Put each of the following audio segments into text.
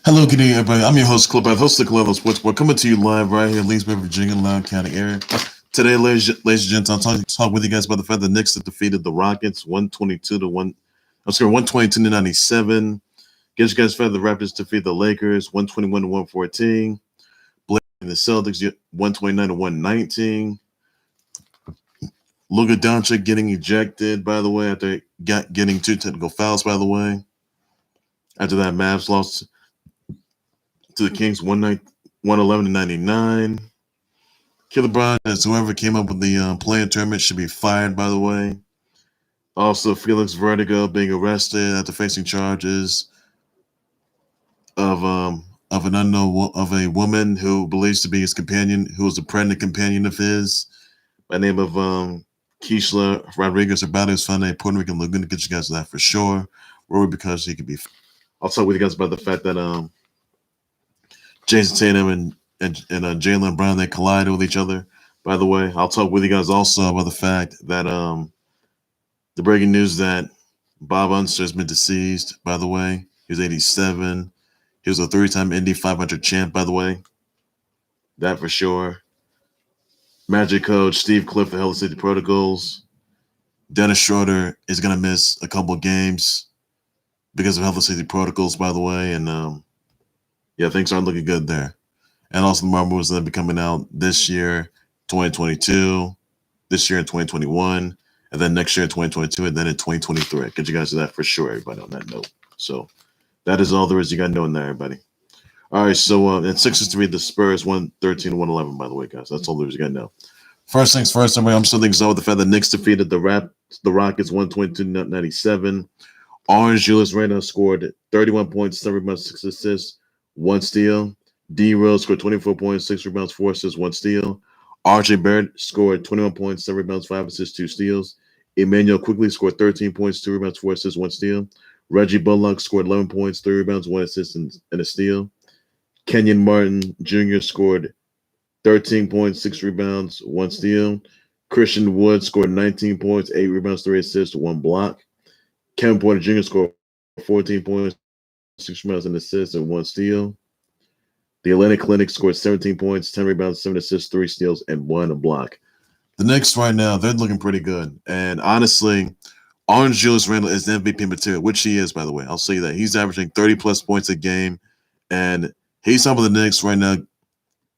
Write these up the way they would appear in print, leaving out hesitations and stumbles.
Hello, good evening, everybody. I'm your host, Clip, host of the Colorado Sports Bar, coming to you live right here in Leesburg, Virginia, Loudoun County area. Today, ladies and gents, I'm talk with you guys about the fact that the Knicks have defeated the Rockets 122 to 97. Get you guys fed the Raptors defeat the Lakers 121 to 114. Blake and the Celtics 129 to 119. Luka Doncic getting ejected, by the way, after getting two technical fouls, by the way. After that, Mavs lost to the Kings 111 to 99. LeBron, as whoever came up with the play-in tournament, should be fired, by the way. Also, Felix Vertigo being arrested after facing charges of an unknown of a woman who believes to be his companion, who was a pregnant companion of his, by name of Keishla Rodriguez. Her body was found in a Puerto Rican lagoon. To get you guys that for sure. Worried because he could be. I'll talk with you guys about the fact that Jason Tatum and Jaylen Brown, they collided with each other. By the way, I'll talk with you guys also about the fact that the breaking news that Bob Unser has been deceased. By the way, he was 87. He was a three-time Indy 500 champ. By the way, that for sure. Magic coach Steve Cliff, the Hell City Protocols. Dennis Schroeder is gonna miss a couple of games because of Hell City Protocols. By the way, and yeah, things aren't looking good there. And also, the more movies that will be coming out this year, 2022, this year in 2021, and then next year in 2022, and then in 2023. Get you guys to that for sure, everybody, on that note. So that is all there is you got to know in there, everybody. All right, so in Sixers to read the Spurs 113 to 111, by the way, guys. That's all there is you got to know. First things first, everybody, I'm still thinking so with the fact that Knicks defeated the Rockets 122 to 97. Orange Julius Randle scored 31 points, 7 rebounds, 6 assists, 1 steal. D Rose scored 24 points, 6 rebounds, 4 assists, 1 steal. RJ Barrett scored 21 points, 7 rebounds, 5 assists, 2 steals. Immanuel Quickley scored 13 points, 2 rebounds, 4 assists, 1 steal. Reggie Bullock scored 11 points, 3 rebounds, 1 assist, and a steal. Kenyon Martin Jr. scored 13 points, 6 rebounds, 1 steal. Christian Wood scored 19 points, 8 rebounds, 3 assists, 1 block. Kevin Porter Jr. scored 14 points, 6 rebounds, and assists, and 1 steal. The Olynyk Clinic scored 17 points, 10 rebounds, 7 assists, 3 steals, and 1 block. The Knicks right now, they're looking pretty good. And honestly, Orange Julius Randle is the MVP material, which he is, by the way. I'll say that. He's averaging 30-plus points a game. And he's helping the Knicks right now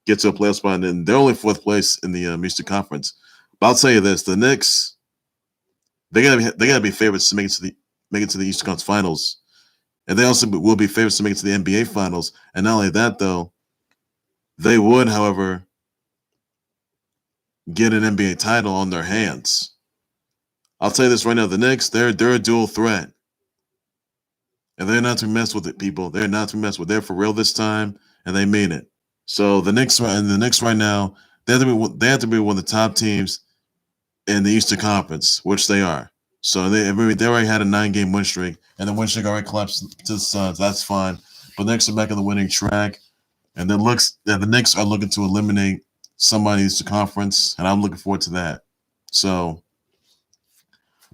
get to a playoff spot. And they're only 4th place in the Eastern Conference. But I'll tell you this. The Knicks, they gotta be favorites to make it to the Eastern Conference Finals. And they also will be favorites to make it to the NBA Finals. And not only that, though, they would, however, get an NBA title on their hands. I'll tell you this right now: the Knicks, they're a dual threat, and they're not to mess with it, people. They're not to mess with. They're for real this time, and they mean it. So the Knicks right now, they have to be one of the top teams in the Eastern Conference, which they are. So they already had a 9-game win streak, and the win streak already collapsed to the Suns. That's fine, but the Knicks are back on the winning track. And the Knicks are looking to eliminate somebody in the conference, and I'm looking forward to that. So,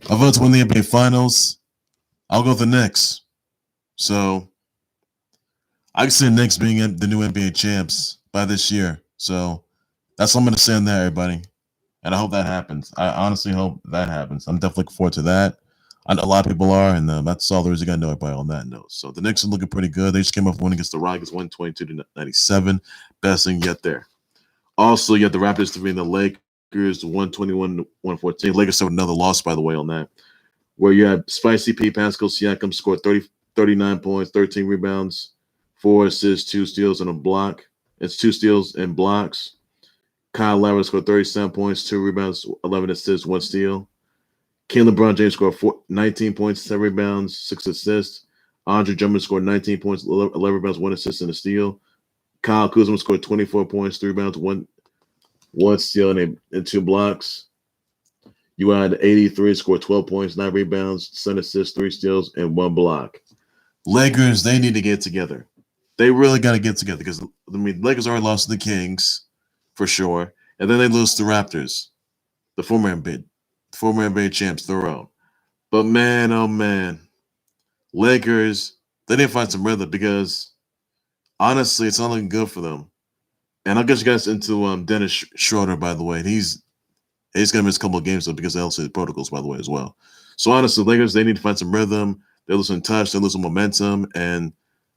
if I vote to win the NBA Finals, I'll go with the Knicks. So, I can see the Knicks being the new NBA champs by this year. So, that's what I'm going to say on there, everybody. And I hope that happens. I honestly hope that happens. I'm definitely looking forward to that. I know a lot of people are, and that's all there is you got to know about on that note. So the Knicks are looking pretty good. They just came up winning against the Rockets 122 to 97. Best thing yet there. Also, you have the Raptors defeating the Lakers 121 to 114. Lakers have another loss, by the way, on that. Where you had Spicy P. Pascal Siakam scored 39 points, 13 rebounds, 4 assists, 2 steals, and a block. It's 2 steals and blocks. Kyle Lowry scored 37 points, 2 rebounds, 11 assists, 1 steal. LeBron James scored 19 points, 7 rebounds, 6 assists. Andre Drummond scored 19 points, 11 rebounds, 1 assist, and a steal. Kyle Kuzma scored 24 points, 3 rebounds, 1 steal, and 2 blocks. You had 83 scored 12 points, 9 rebounds, 7 assists, 3 steals, and 1 block. Lakers, they need to get together. They really got to get together because Lakers already lost to the Kings for sure, and then they lose to the Raptors, the former NBA champs, their own. But man, oh man, Lakers, they didn't find some rhythm because honestly, it's not looking good for them. And I'll get you guys into Dennis Schroeder, by the way. He's going to miss a couple of games though because of LCD protocols, by the way, as well. So honestly, Lakers, they need to find some rhythm. They're losing touch. They're losing momentum. And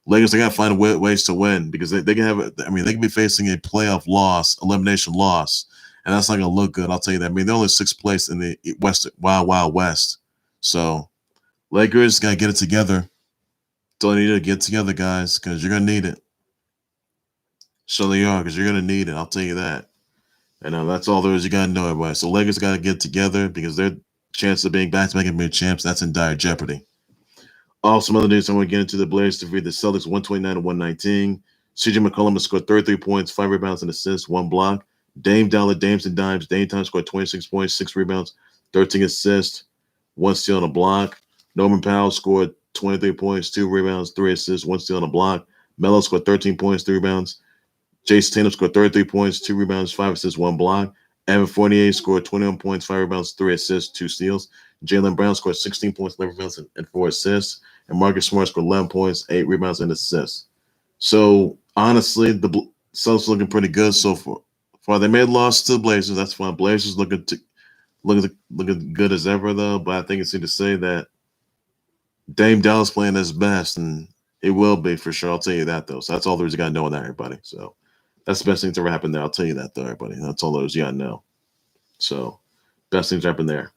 Lakers, they got to find ways to win because they can have. I mean, they can be facing a playoff loss, elimination loss, and that's not going to look good. I'll tell you that. I mean, they're only sixth place in the Wild West. So Lakers got to get it together. So they need to get together, guys, because you're going to need it. So they are, because you're going to need it. I'll tell you that. And that's all there is. You got to know, everybody. So Lakers got to get together because their chance of being back-to-back NBA champs, that's in dire jeopardy. Also, some other news I want to get into: the Blazers defeated the Celtics 129-119. CJ McCollum has scored 33 points, 5 rebounds and assists, 1 block. Dame Dollar, Dames and Dimes. Dame Time scored 26 points, 6 rebounds, 13 assists, 1 steal and a block. Norman Powell scored 23 points, 2 rebounds, 3 assists, 1 steal and a block. Melo scored 13 points, 3 rebounds. Jason Tatum scored 33 points, 2 rebounds, 5 assists, 1 block. Evan Fournier scored 21 points, 5 rebounds, 3 assists, 2 steals. Jaylen Brown scored 16 points, 11 rebounds, and 4 assists. And Marcus Smart scored 11 points, 8 rebounds, and assists. So, honestly, the Celtics looking pretty good so far. They made loss to the Blazers. That's fine. Blazers looking good as ever, though. But I think it's safe to say that Dame Dallas playing his best, and it will be for sure. I'll tell you that, though. So that's all there's you got to know on that, everybody. So that's the best thing to ever happen there. I'll tell you that, though, everybody. That's all there's you got to know. So best things happen there.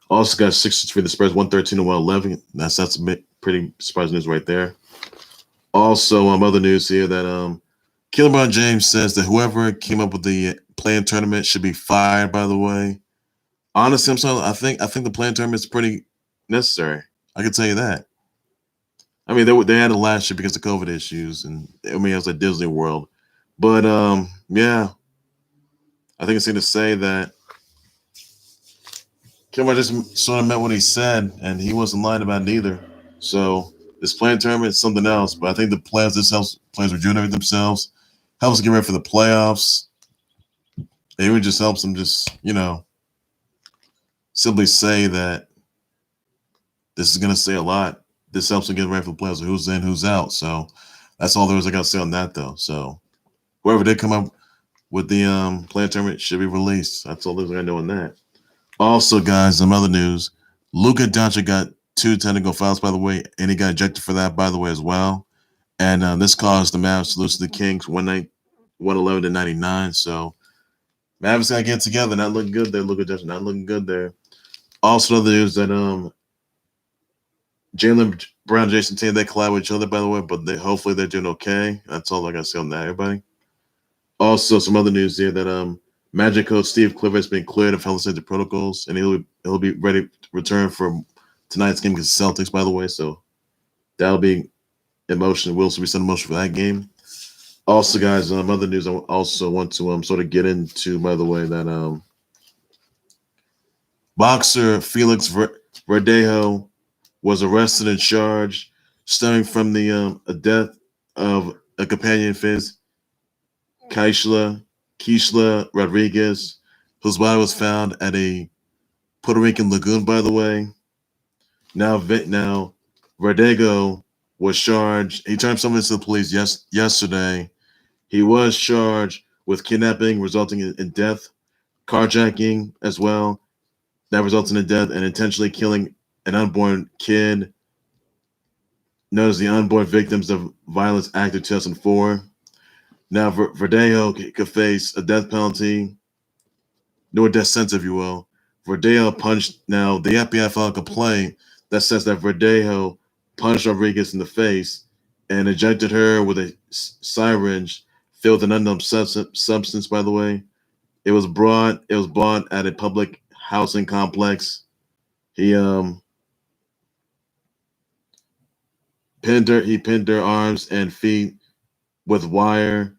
Also got 6 for the Spurs, 113-111. That's a bit pretty surprising news right there. Also, other news here that LeBron James says that whoever came up with the play-in tournament should be fired. By the way, honestly, I think the play-in tournament is pretty necessary. I can tell you that. I mean, they had it last year because of COVID issues, and I mean it was like Disney World. But yeah, I think it's safe to say that Kilmer just sort of meant what he said, and he wasn't lying about it either. So this play-in tournament is something else, but I think this helps players rejuvenate themselves, helps get ready for the playoffs. It even just helps them simply say that this is going to say a lot. This helps them get ready for the playoffs, who's in, who's out. So that's all there is I got to say on that, though. So whoever did come up with the play-in tournament should be released. That's all there's I got to know on that. Also, guys, some other news. Luka Doncic got 2 technical fouls, by the way, and he got ejected for that, by the way, as well. And this caused the Mavs to lose to the Kings 111-99. So Mavs got to get together. Not looking good there. Luka Doncic not looking good there. Also, other news that Jaylen Brown and Jason Tatum, they collide with each other, by the way, but hopefully they're doing okay. That's all I got to say on that, everybody. Also, some other news here that Magic coach Steve Clifford has been cleared of health and safety protocols, and he'll be ready to return for tonight's game against the Celtics, by the way. So that'll be emotion. We'll also be sending motion for that game. Also, guys, other news I also want to sort of get into, by the way, that boxer Felix Verdejo was arrested and charged stemming from the death of a companion of his, Keishla Rodriguez, whose body was found at a Puerto Rican lagoon, by the way. Now Verdejo was charged. He turned something to the police yesterday. He was charged with kidnapping resulting in death, carjacking as well, that results in death, and intentionally killing an unborn kid, known as the Unborn Victims of Violence Act of 2004. Now, Verdejo could face a death penalty, no death sentence, if you will. Verdejo punched. Now, the FBI filed a complaint that says that Verdejo punched Rodriguez in the face and injected her with a syringe filled with an unknown substance, by the way. It was bought at a public housing complex. He pinned her arms and feet with wire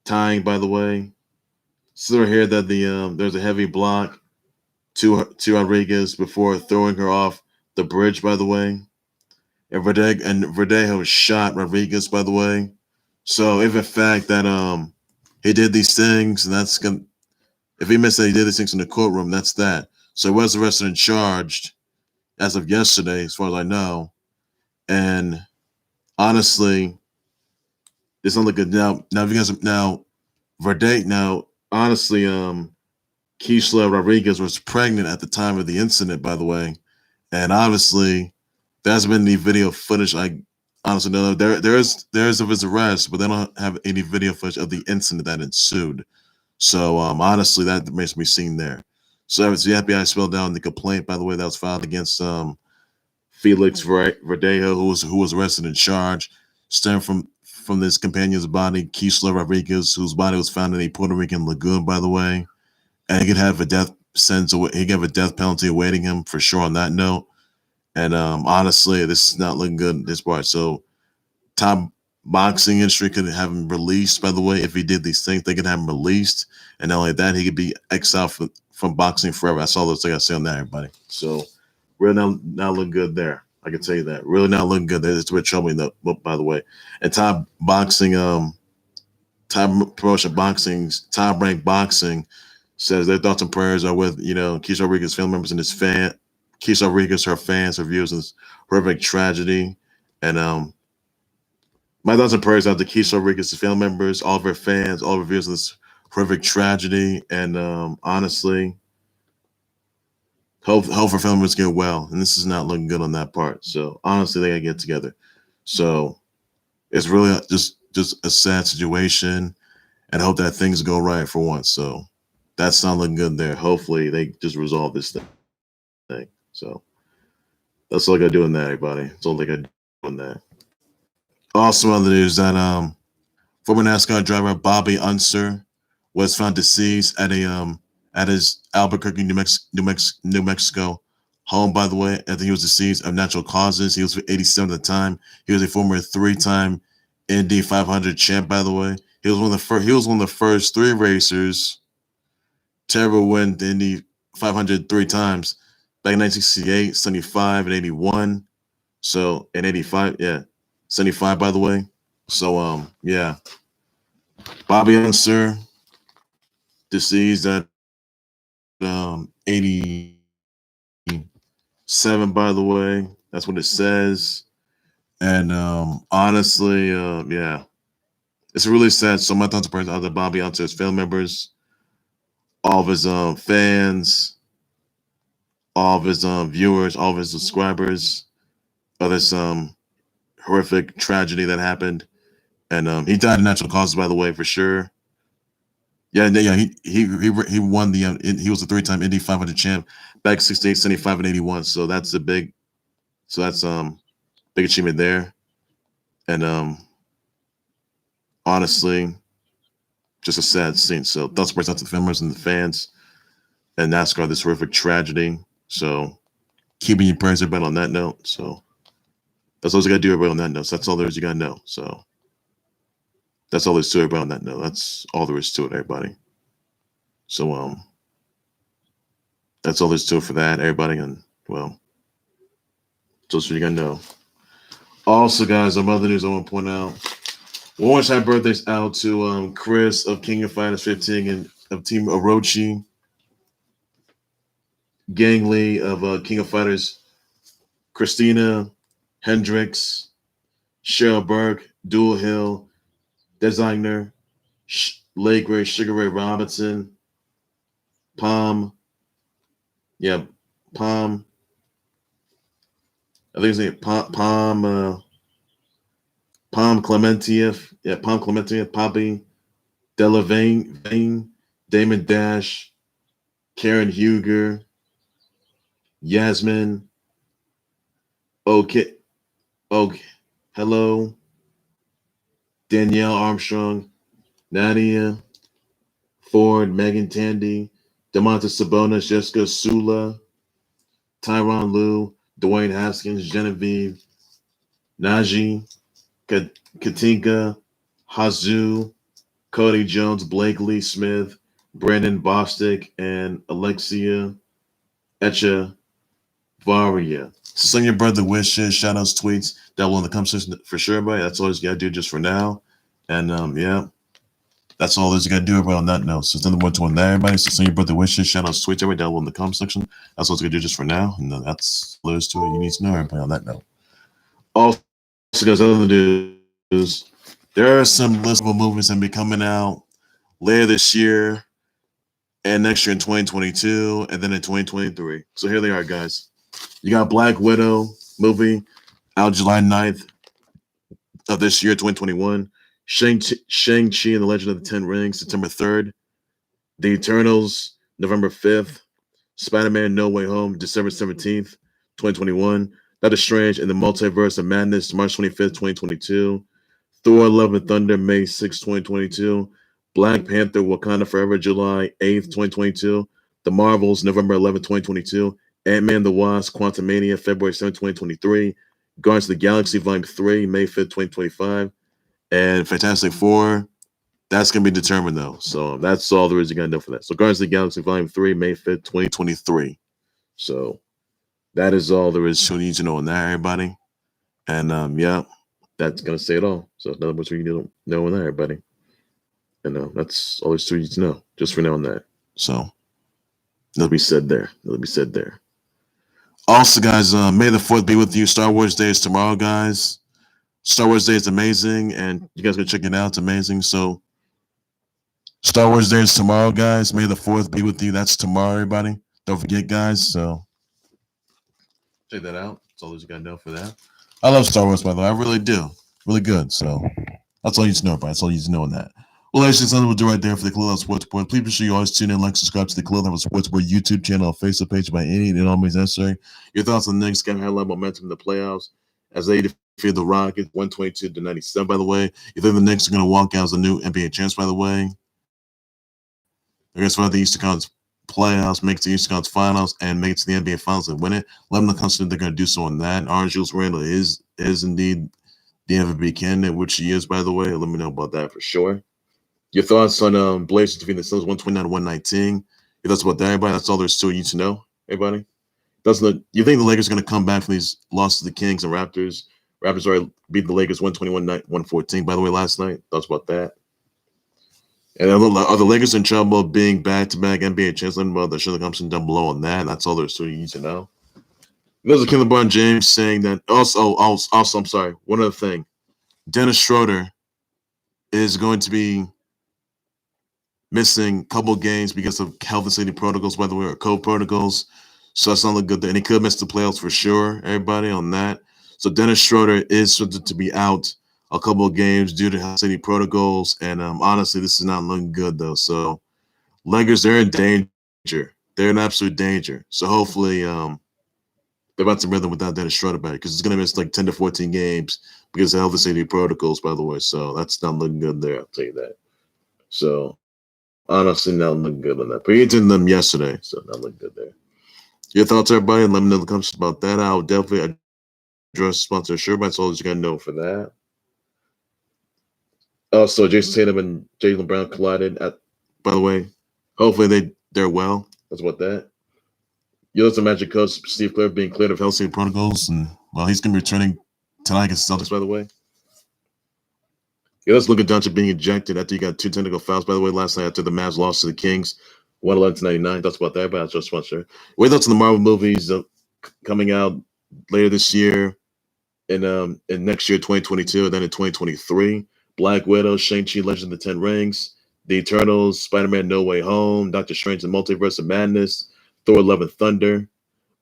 tying, by the way. So here that there's a heavy block to Rodriguez before throwing her off the bridge, by the way. And Verdejo shot Rodriguez, by the way. So if in fact that he did these things, and that's gonna, if he missed that he did these things in the courtroom, that's that. So he was arrested and charged as of yesterday, as far as I know. And honestly, This don't look good. Now, if you guys Verde. Now, honestly, Keishla Rodriguez was pregnant at the time of the incident, by the way, and obviously, there hasn't been any video footage. I honestly know there's of his arrest, but they don't have any video footage of the incident that ensued. So, honestly, that remains to be seen there. So, the FBI spelled down the complaint, by the way, that was filed against Felix Verdejo, who was arrested and charged, stemming from his companion's body, Keishla Rodriguez, whose body was found in a Puerto Rican lagoon, by the way, and he could have a death sentence. He could have a death penalty awaiting him for sure. On that note, and honestly, this is not looking good this part. So, top boxing industry could have him released. By the way, if he did these things, they could have him released, and not only that, he could be exiled from boxing forever. That's all that's I got to say on that, everybody. So. Really not looking good there. I can tell you that. Really not looking good there. It's a bit troubling, though, by the way. And top promotion boxing's Top Rank Boxing says their thoughts and prayers are with, Keisha Rodriguez family members and Keisha Rodriguez, her fans, her viewers in this horrific tragedy. And my thoughts and prayers are to Keisha Rodriguez's family members, all of her fans, all of her viewers in this horrific tragedy. And honestly, Hope for family members get well, and this is not looking good on that part. So honestly, they gotta get together. So it's really just a sad situation, and I hope that things go right for once. So that's not looking good there. Hopefully, they just resolve this thing. So that's all I gotta do in that, everybody. That's all I gotta do in that. Also, other news that former NASCAR driver Bobby Unser was found deceased at his Albuquerque, New Mexico home, by the way. I think he was deceased of natural causes. He was 87 at the time. He was a former 3-time Indy 500 champ, by the way. He was one of the first 3 racers to ever win the Indy 500 3 times back in 1968, 75, and 81. So, in 85, 75, by the way. So, yeah. Bobby Unser, deceased at 87, by the way. That's what it says. And honestly, it's really sad. So my thoughts are to Bobby Unser's family members, all of his fans, all of his viewers, all of his subscribers of this horrific tragedy that happened. And he died of natural causes, by the way, for sure. Yeah. He won the he was a 3-time Indy 500 champ back 68, 75, and 81. So that's big achievement there. And honestly, just a sad scene. So thoughts and prayers out to the family members and the fans and NASCAR, this horrific tragedy. So keeping your prayers, everybody, on that note. So that's all you got to do, everybody, on that note. So that's all there is you got to know. So that's all there is to everybody on that note. That's all there is to it, everybody. So that's all there's to it for that, everybody. And well, just so you got to know. Also, guys, some other news I want to point out. One wish happy birthdays out to Chris of King of Fighters 15 and of Team Orochi, Gang Lee of King of Fighters, Christina Hendricks, Cheryl Burke, Dual Hill, Designer, Lake Ray, Sugar Ray Robinson, Palm. I think his name Palm Clementieff. Yeah, Palm Clementieff, Poppy, Delavane, Damon Dash, Karen Huger, Yasmin. Okay. Hello. Danielle Armstrong, Nadia, Ford, Megan Tandy, DeMontis Sabonis, Jessica Sula, Tyron Liu, Dwayne Haskins, Genevieve, Najee, Katinka, Hazu, Cody Jones, Blake Lee Smith, Brandon Bostic, and Alexia Echevarria. So send your brother wishes, shout outs, tweets, down below in the comment section for sure, everybody. That's all you got to do just for now. And that's all there's you got to do, everybody, on that note. So it's nothing more to on that, everybody. So send your brother wishes, shout outs, tweets, everybody, down below in the comment section. That's all you got to do just for now. And that's all there's to it. You need to know, everybody, on that note. Also, guys, other news. There are some listable movies that will be coming out later this year and next year in 2022 and then in 2023. So here they are, guys. You got Black Widow movie out July 9th of this year, 2021. Shang-Chi and the Legend of the Ten Rings, September 3rd. The Eternals, November 5th. Spider-Man No Way Home, December 17th, 2021. Doctor Strange and the Multiverse of Madness, March 25th, 2022. Thor Love and Thunder, May 6th, 2022. Black Panther, Wakanda Forever, July 8th, 2022. The Marvels, November 11th, 2022. Ant-Man the Wasp, Quantumania, February 7th, 2023. Guardians of the Galaxy, Volume 3, May 5th, 2025. And Fantastic Four, that's going to be determined, though. So that's all there is you got to know for that. So Guardians of the Galaxy Volume 3, May 5th, 2023. So that is all there is to need to know on that, everybody. And, yeah, that's going to say it all. So in other words, we need to know on that, everybody. And that's all there's to need to know, just for now on that. So that'll be said there. Also, guys, May the 4th be with you. Star Wars Day is tomorrow, guys. Star Wars Day is amazing, and you guys go check it out. It's amazing. So Star Wars Day is tomorrow, guys. May the 4th be with you. That's tomorrow, everybody. Don't forget, guys. So check that out. That's all you got to know for that. I love Star Wars, by the way. I really do. Really good. So that's all you need to know, everybody. That's all you need to know on that. Well, ladies and gentlemen, we'll do right there for the Khalil Sports Report. Please be sure you always tune in, like, subscribe to the Khalil Sports Report YouTube channel or Facebook page by any and all means necessary. Your thoughts on the Knicks can highlight momentum in the playoffs as they defeat the Rockets 122-97, by the way. You think the Knicks are going to walk out as a new NBA champs, by the way? They're going to survive the Eastern Conference playoffs, make it to the Eastern Conference finals, and make it to the NBA finals and win it. Let them know constantly they're going to do so on that. Orange Julius Randle is indeed the MVP candidate, which he is, by the way. Let me know about that for sure. Your thoughts on Blazers defeating the Celtics 129-119. Your thoughts about that, everybody? That's all there's to you to know, everybody. You think the Lakers are going to come back from these losses to the Kings and Raptors? Raptors already beat the Lakers 121-114, by the way, last night. Thoughts about that? And are the Lakers in trouble being back-to-back NBA champs? Let me know that should come down below on that. That's all there's to you to know. There's a Kenyon Martin Jr. saying that. Also, I'm sorry. One other thing. Dennis Schroeder is going to be missing a couple games because of health and safety protocols, by the way, or code protocols. So that's not look good there. And he could miss the playoffs for sure, everybody, on that. So Dennis Schroeder is scheduled to be out a couple of games due to health and safety protocols. And honestly, this is not looking good, though. So Lakers, they're in danger. They're in absolute danger. So hopefully they're about to rhythm without Dennis Schroeder back because it's going to miss like 10 to 14 games because of health and safety protocols, by the way. So that's not looking good there, I'll tell you that. So honestly, not looking good on that. But he did them yesterday, so not looking good there. Your thoughts, everybody, and let me know in the comments about that. I'll definitely address sponsor shirt. That's all you got to know for that. Also, Jason Tatum and Jaylen Brown collided. By the way, hopefully they're well. That's about that. You know, the Magic coach Steve Kerr being cleared of health safety protocols, and well, he's going to be returning tonight against the Celtics. By the way. Yeah, let's look at Doncic being ejected after he got 2 technical fouls, by the way, last night after the Mavs lost to the Kings, 111-99. That's about that, but that's just one sure. What thoughts on the Marvel movies coming out later this year and next year, 2022, and then in 2023? Black Widow, Shang-Chi, Legend of the Ten Rings, The Eternals, Spider-Man No Way Home, Doctor Strange, The Multiverse of Madness, Thor Love and Thunder,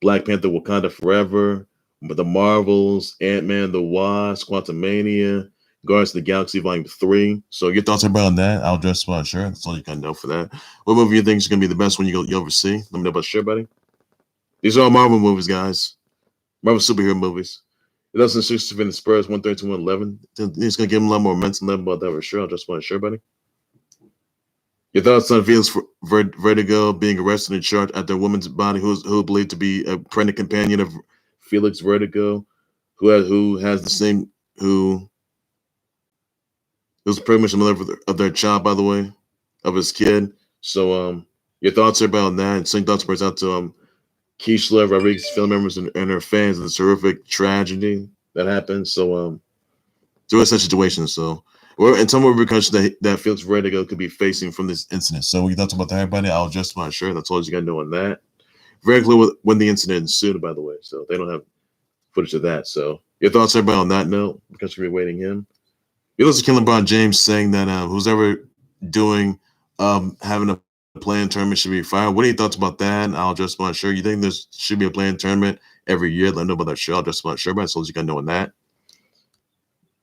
Black Panther, Wakanda Forever, The Marvels, Ant-Man, The Wasp, Quantumania, Guardians of the Galaxy Volume 3. So your thoughts about on that? I'll address about sure. That's all you got to know for that. What movie you think is going to be the best one you ever see? Let me know about sure, buddy. These are all Marvel movies, guys. Marvel superhero movies. It doesn't suit the Spurs 132-111. It's going to give them a lot more momentum. Let me know about that for sure. I'll just want to sure, buddy. Your thoughts on Felix Vertigo being arrested and charged after a woman's body who believed to be a pregnant companion of Felix Vertigo, who has the same it was pretty much the mother of their child, by the way, of his kid. So your thoughts are about that. And send thoughts out to Keishla, Rodriguez, family members, and her fans of the terrific tragedy that happened. So there was such a situation. So and some more repercussions that Felix Vertigo could be facing from this incident. So your thoughts about that, everybody? I'll adjust my shirt. That's all you got to know on that. Very clear when the incident ensued, by the way. So they don't have footage of that. So your thoughts, everybody, on that note, because we're waiting him. You listen to LeBron James saying that who's ever doing having a playing tournament should be fired. What are your thoughts about that? I'll just want to share. You think there should be a playing tournament every year? Let me know about that show. I'll just want to share about it so you can know on that.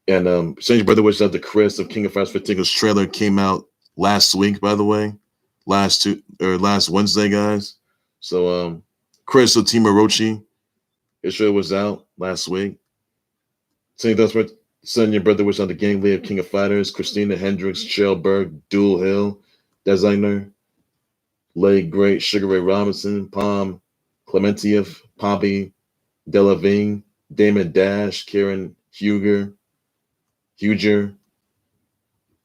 And send your brother wishes out to Chris of King of Fast 15. His trailer came out last week, by the way. Last Wednesday, guys. So Chris of Team Orochi, his trailer was out last week. Send your brother wishes out to Gang Lee of King of Fighters, Christina Hendricks, Cheryl Berg, Dual Hill, Designer, Lay Great, Sugar Ray Robinson, Palm, Clementiev, Poppy, Delavine, Damon Dash, Karen Huger,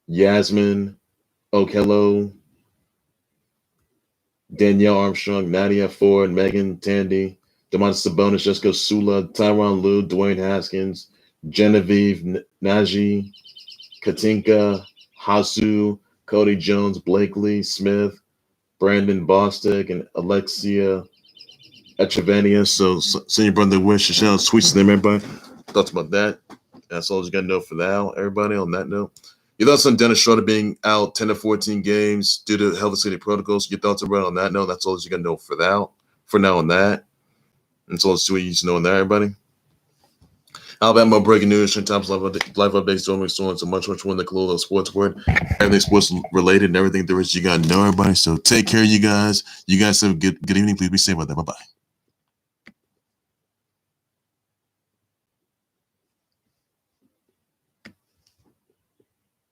Yasmin, Okello, Danielle Armstrong, Nadia Ford, Megan Tandy, Demontis Sabonis, Jessica Sula, Tyron Lue, Dwayne Haskins, Genevieve Nagy, Katinka, Hasu, Cody Jones, Blakely, Smith, Brandon Bostic, and Alexia Echevania. So send your brother wish. Shout out tweets to them, everybody. Thoughts about that? That's all you got to know for now, everybody, on that note. Your thoughts on Dennis Schroeder being out 10 to 14 games due to health city protocols. Your thoughts about on that note. That's all you got to know for now on that. That's all you need to know on that, everybody. Alabama breaking news, times live updates, storming storms, and much more in the Khalil sports word. Everything sports related and everything there is, you got to know, everybody. So take care, you guys. You guys have a good evening. Please be safe out there. Bye-bye.